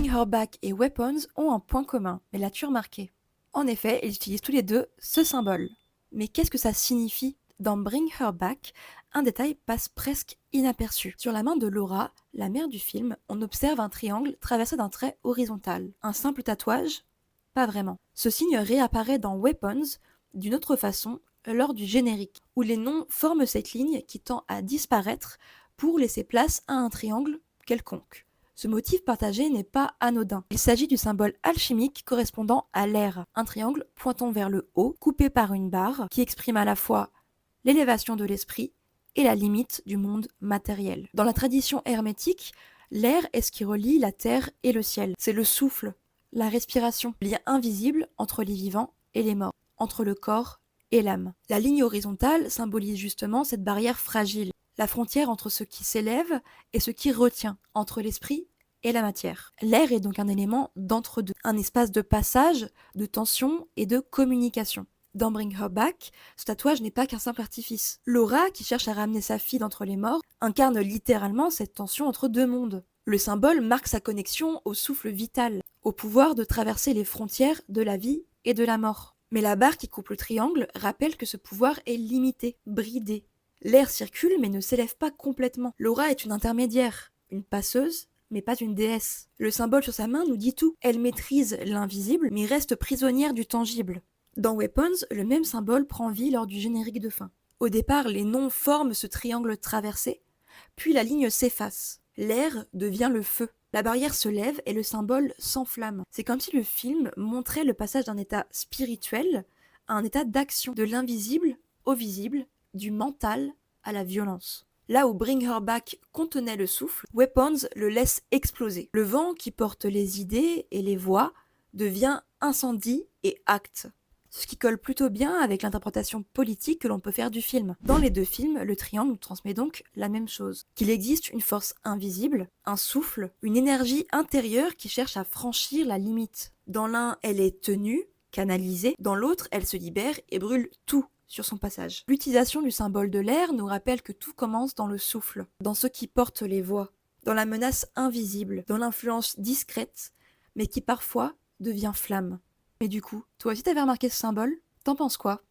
Bring Her Back et Weapons ont un point commun, mais l'as-tu remarqué? En effet, ils utilisent tous les deux ce symbole. Mais qu'est-ce que ça signifie? Dans Bring Her Back, un détail passe presque inaperçu. Sur la main de Laura, la mère du film, on observe un triangle traversé d'un trait horizontal. Un simple tatouage? Pas vraiment. Ce signe réapparaît dans Weapons d'une autre façon lors du générique, où les noms forment cette ligne qui tend à disparaître pour laisser place à un triangle quelconque. Ce motif partagé n'est pas anodin. Il s'agit du symbole alchimique correspondant à l'air, un triangle pointant vers le haut, coupé par une barre qui exprime à la fois l'élévation de l'esprit et la limite du monde matériel. Dans la tradition hermétique, l'air est ce qui relie la terre et le ciel. C'est le souffle, la respiration, le lien invisible entre les vivants et les morts, entre le corps et l'âme. La ligne horizontale symbolise justement cette barrière fragile, la frontière entre ce qui s'élève et ce qui retient, entre l'esprit et la matière. L'air est donc un élément d'entre-deux, un espace de passage, de tension et de communication. Dans Bring Her Back, ce tatouage n'est pas qu'un simple artifice. Laura, qui cherche à ramener sa fille d'entre les morts, incarne littéralement cette tension entre deux mondes. Le symbole marque sa connexion au souffle vital, au pouvoir de traverser les frontières de la vie et de la mort. Mais la barre qui coupe le triangle rappelle que ce pouvoir est limité, bridé. L'air circule mais ne s'élève pas complètement. Laura est une intermédiaire, une passeuse, mais pas une déesse. Le symbole sur sa main nous dit tout. Elle maîtrise l'invisible, mais reste prisonnière du tangible. Dans Weapons, le même symbole prend vie lors du générique de fin. Au départ, les noms forment ce triangle traversé, puis la ligne s'efface. L'air devient le feu. La barrière se lève et le symbole s'enflamme. C'est comme si le film montrait le passage d'un état spirituel à un état d'action, de l'invisible au visible, du mental à la violence. Là où Bring Her Back contenait le souffle, Weapons le laisse exploser. Le vent qui porte les idées et les voix devient incendie et acte. Ce qui colle plutôt bien avec l'interprétation politique que l'on peut faire du film. Dans les deux films, le triangle nous transmet donc la même chose. Qu'il existe une force invisible, un souffle, une énergie intérieure qui cherche à franchir la limite. Dans l'un, elle est tenue, canalisée, dans l'autre, elle se libère et brûle tout sur son passage. L'utilisation du symbole de l'air nous rappelle que tout commence dans le souffle, dans ce qui porte les voix, dans la menace invisible, dans l'influence discrète, mais qui parfois devient flamme. Mais du coup, toi aussi t'avais remarqué ce symbole? T'en penses quoi?